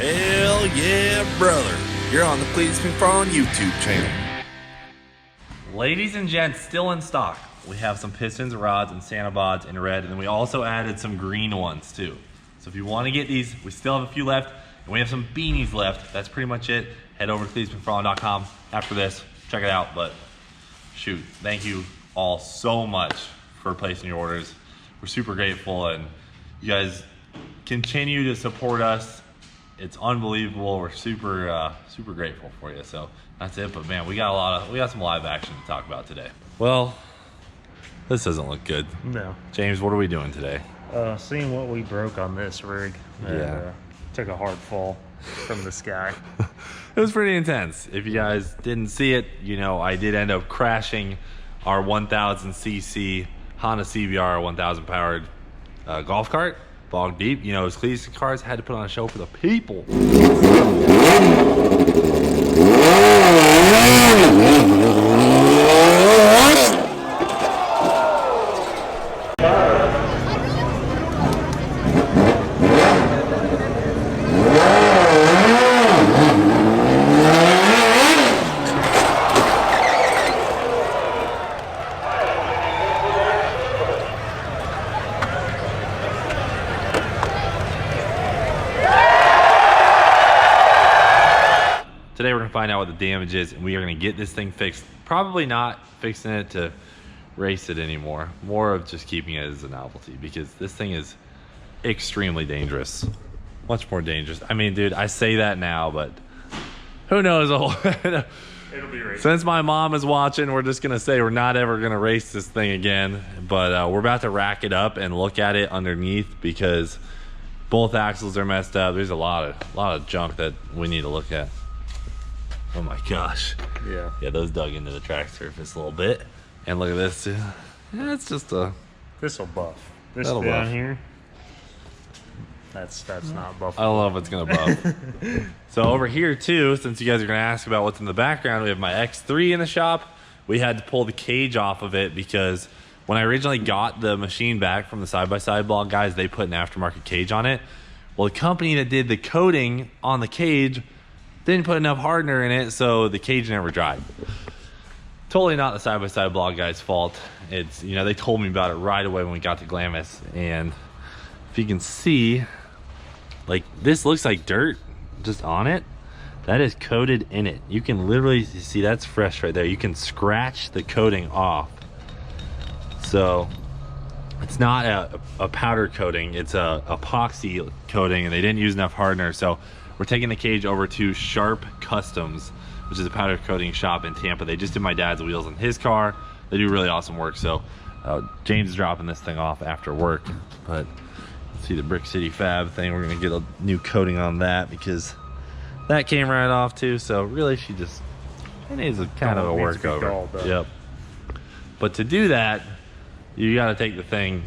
Hell yeah, brother. You're on the Cleetus McFarland YouTube channel. Ladies and gents, still in stock. We have some pistons, rods, and Santa bods in red, and then we also added some green ones too. So if you want to get these, we still have a few left, and we have some beanies left. That's pretty much it. Head over to cleetusmcfarland.com after this. Check it out, but shoot, thank you all so much for placing your orders. We're super grateful, and you guys continue to support us. It's unbelievable. We're super super grateful for you. So that's it. But man, we got some live action to talk about today. Well, this doesn't look good. No. James, what are we doing today? Seeing what we broke on this rig. Yeah. Took a hard fall from the sky. It was pretty intense. If you guys didn't see it, you know, I did end up crashing our 1000cc Honda CBR 1000 powered golf cart, bog deep. You know, those Cleetus cars had to put on a show for the people. Today we're gonna find out what the damage is, and we are gonna get this thing fixed. Probably not fixing it to race it anymore. More of just keeping it as a novelty, because this thing is extremely dangerous. Much more dangerous. I mean, dude, I say that now, but who knows? It'll be racing. Since my mom is watching, we're just gonna say we're not ever gonna race this thing again. But we're about to rack it up and look at it underneath, because both axles are messed up. There's a lot of junk that we need to look at. Oh my gosh. Yeah, those dug into the track surface a little bit. And look at this too. Yeah, it's just a... This'll buff. This That'll down buff. here, that's not buff. I don't know if it's gonna buff. So over here too, since you guys are gonna ask about what's in the background, we have my X3 in the shop. We had to pull the cage off of it because when I originally got the machine back from the side-by-side blog guys, they put an aftermarket cage on it. Well, the company that did the coating on the cage didn't put enough hardener in it, so the cage never dried. Totally not the side-by-side blog guy's fault. It's, you know, they told me about it right away when we got to Glamis, and if you can see, like, this looks like dirt just on it. That is coated in it. You can literally see that's fresh right there. You can scratch the coating off. So it's not a powder coating, it's a epoxy coating, and they didn't use enough hardener. So we're taking the cage over to Sharp Customs, which is a powder coating shop in Tampa. They just did my dad's wheels in his car. They do really awesome work. So James is dropping this thing off after work. But see the Brick City Fab thing, we're gonna get a new coating on that because that came right off too. So really it needs a kind of a work over. Yep. But to do that, you gotta take the thing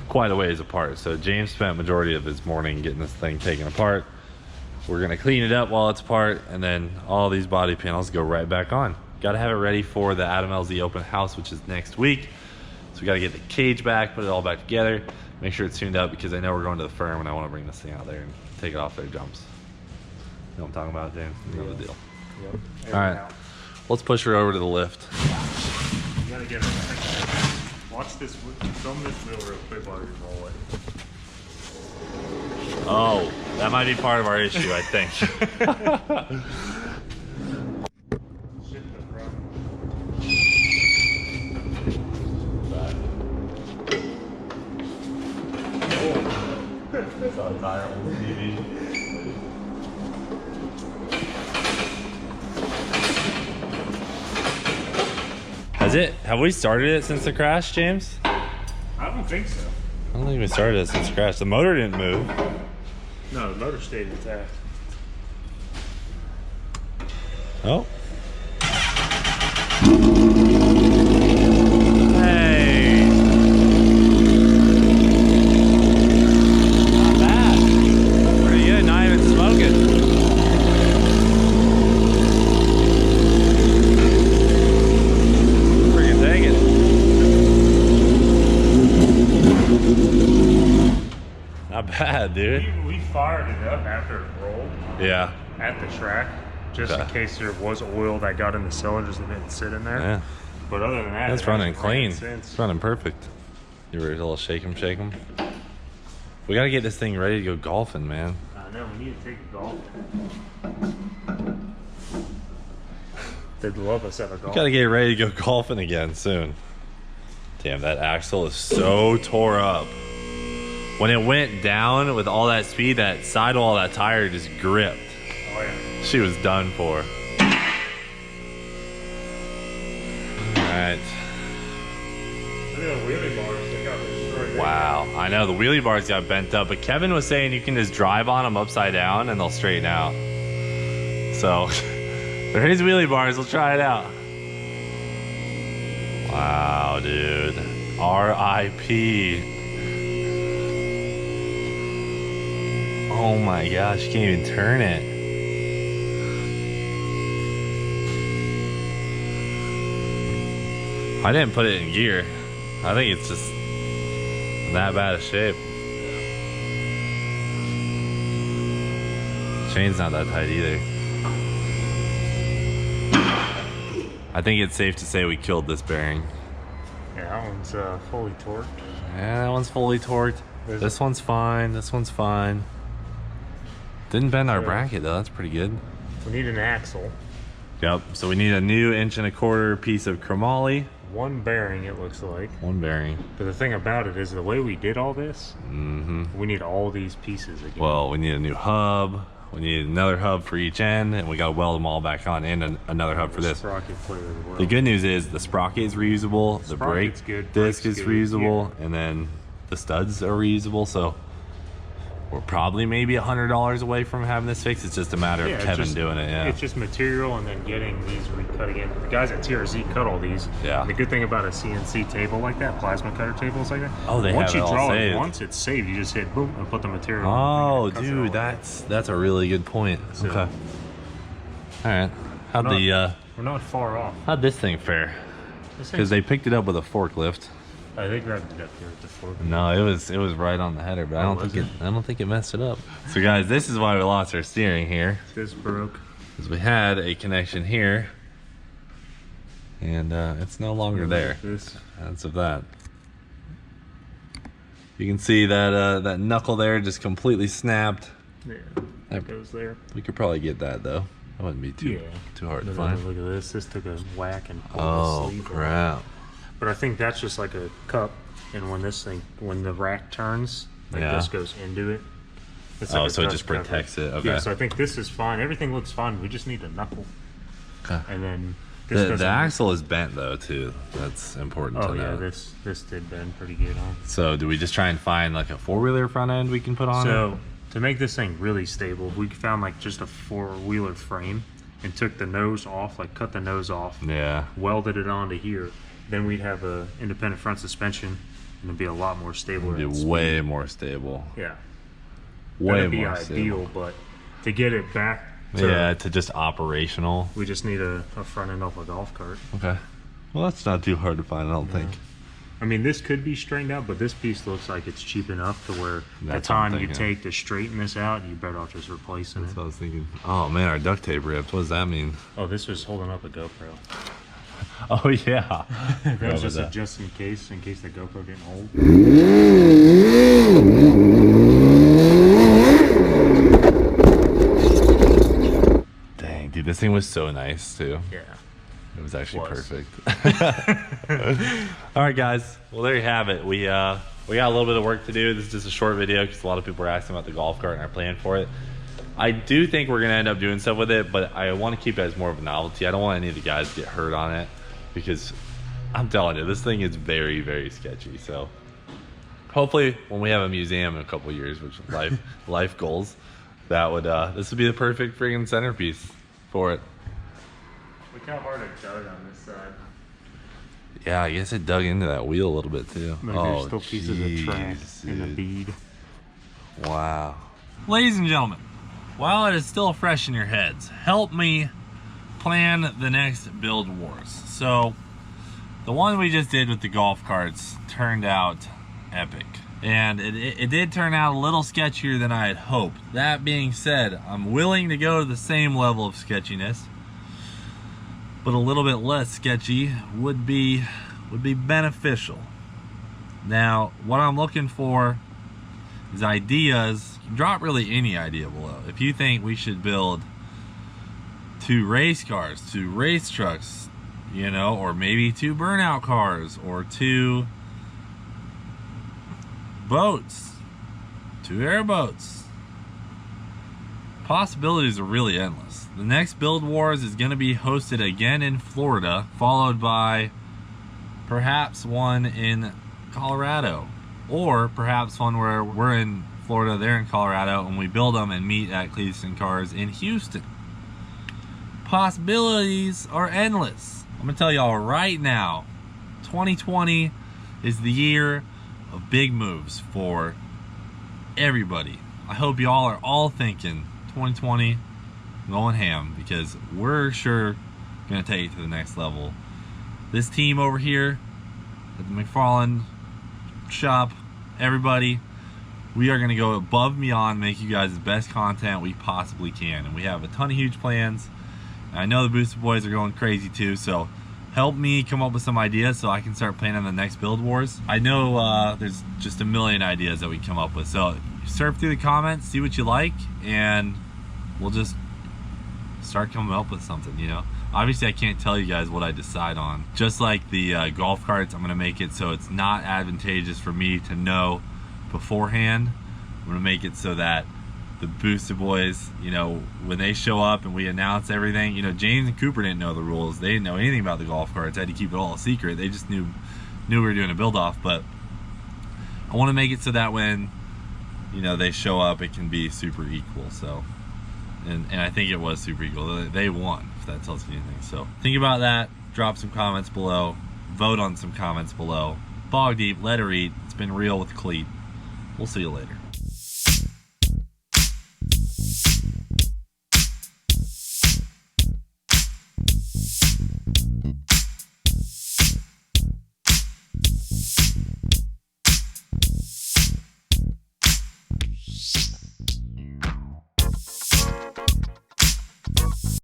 quite a ways apart. So James spent majority of his morning getting this thing taken apart. We're gonna clean it up while it's apart, and then all these body panels go right back on. Gotta have it ready for the Adam LZ open house, which is next week. So we gotta get the cage back, put it all back together, make sure it's tuned up, because I know we're going to the firm and I wanna bring this thing out there and take it off their jumps. You know what I'm talking about, James? You know the deal. Yep. All right, let's push her over to the lift. You gotta get her. Watch this, film this wheel real quick while you roll it. Oh, that might be part of our issue, I think. Has it? Have we started it since the crash, James? I don't think so. I don't think we started it since the crash. The motor didn't move. No, the motor stayed intact. Oh. Hey. Not bad. Pretty good, not even smoking. Freaking take it. Not bad, dude. We fired it up after after it rolled Yeah. at the track, just in case there was oil that got in the cylinders that didn't sit in there. Yeah. But other than that, It's running clean. Since. It's running perfect. You were a little shake 'em, shake 'em. We gotta get this thing ready to go golfing, man. I know, we need to take a golf. They'd love us at a golf. Gotta get ready to go golfing again soon. Damn, that axle is so tore up. When it went down with all that speed, that sidewall, that tire just gripped. Oh yeah. She was done for. Alright. Look at the wheelie bars, they got destroyed. Wow. I know the wheelie bars got bent up, but Kevin was saying you can just drive on them upside down and they'll straighten out. So, there is wheelie bars, we'll try it out. Wow, dude. R.I.P. Oh my gosh, you can't even turn it. I didn't put it in gear. I think it's just in that bad of shape. Chain's not that tight either. I think it's safe to say we killed this bearing. Yeah, that one's fully torqued. Yeah, that one's fully torqued. This one's fine. This one's fine. Didn't bend our bracket though. That's pretty good. We need an axle. Yep. So we need a new 1.25" piece of chromoly. One bearing, it looks like. One bearing. But the thing about it is the way we did all this, we need all these pieces again. Well, we need a new hub. We need another hub for each end, and we got to weld them all back on, and another hub for this. Sprocket player as well. The good news is the sprocket is reusable, the brake disc is reusable, and then the studs are reusable. So we're probably maybe $100 away from having this fixed. It's just a matter of Kevin doing it. Yeah, it's just material and then getting these recut again. The guys at TRZ cut all these. Yeah. And the good thing about a CNC table like that, plasma cutter tables like that. Oh, they once have it you all draw saved. it once, it's saved. You just hit boom and put the material. Oh, on and it cuts it all dude, out. that's a really good point. So- Okay. All right. We're not far off. How'd this thing fare? Because they picked it up with a forklift. They grabbed it up here at the floor. No, it was right on the header, but I don't think it messed it up. So guys, this is why we lost our steering here. This broke. Because we had a connection here, and it's no longer there. As of that, you can see that that knuckle there just completely snapped. Yeah, that goes there. We could probably get that though. That wouldn't be too hard to find. Look at this. This took a whack and pulled the Oh sleeve off. crap! But I think that's just like a cup, and when the rack turns, this goes into it. It's like a so it dust just cover. protects it. Okay. Yeah, so I think this is fine. Everything looks fine. We just need a knuckle. Okay. And then this The axle is bent though too. That's important to know. this did bend pretty good on. So do we just try and find like a 4-wheeler front end we can put on it? So to make this thing really stable, we found like just a 4-wheeler frame and took the nose off, like cut the nose off. Yeah. Welded it onto here. Then we'd have a independent front suspension, and it'd be a lot more stable. It'd be way more stable. Yeah. Way That'd be more ideal, stable. but to get it back to, to just operational. we just need a front end off a golf cart. Okay. Well, that's not too hard to find, I don't think. I mean, this could be straightened out, but this piece looks like it's cheap enough to where the That's what I'm time you thinking. take to straighten this out, you better off just replacing That's it. what I was thinking. Oh man, our duct tape ripped. What does that mean? Oh, this was holding up a GoPro. Oh yeah. That was just just in case the GoPro didn't hold. Dang, dude, this thing was so nice too. Yeah. It was actually perfect. All right, guys. Well, there you have it. We got a little bit of work to do. This is just a short video because a lot of people were asking about the golf cart and our plan for it. I do think we're gonna end up doing stuff with it, but I want to keep it as more of a novelty. I don't want any of the guys to get hurt on it because I'm telling you, this thing is very, very sketchy. So hopefully, when we have a museum in a couple years, which is life goals, that would this would be the perfect friggin' centerpiece for it. Look how hard it dug on this side. Yeah, I guess it dug into that wheel a little bit too. Look, there's still pieces of track in the bead. Wow. Ladies and gentlemen, while it is still fresh in your heads, help me plan the next build wars. So, the one we just did with the golf carts turned out epic. And it did turn out a little sketchier than I had hoped. That being said, I'm willing to go to the same level of sketchiness, but a little bit less sketchy would be beneficial. Now, what I'm looking for is ideas. You can drop really any idea below. If you think we should build 2 race cars, 2 race trucks, you know, or maybe 2 burnout cars, or 2 boats, 2 airboats. Possibilities are really endless. The next Build Wars is going to be hosted again in Florida, followed by perhaps one in Colorado, or perhaps one where we're in Florida, they're in Colorado, and we build them and meet at Cleetus Cars in Houston. Possibilities are endless. I'm gonna tell y'all right now, 2020 is the year of big moves for everybody. I hope y'all are all thinking 2020 going ham, because we're sure gonna take it to the next level. This team over here at the McFarland shop, everybody, we are gonna go above and beyond, make you guys the best content we possibly can, and we have a ton of huge plans. I know the Booster Boys are going crazy too, so help me come up with some ideas so I can start planning the next Build Wars. I know there's just a million ideas that we come up with, so surf through the comments, see what you like, and we'll just start coming up with something, you know. Obviously I can't tell you guys what I decide on. Just like the golf carts, I'm gonna make it so it's not advantageous for me to know beforehand. I'm gonna make it so that the Booster Boys, you know, when they show up and we announce everything, you know, James and Cooper didn't know the rules. They didn't know anything about the golf carts. I had to keep it all a secret. They just knew we were doing a build off. But I want to make it so that when, you know, they show up, it can be super equal. So, and I think it was super equal. They won, if that tells you anything. So think about that. Drop some comments below. Vote on some comments below. Bog Deep, let her eat. It's been real with Cleet. We'll see you later.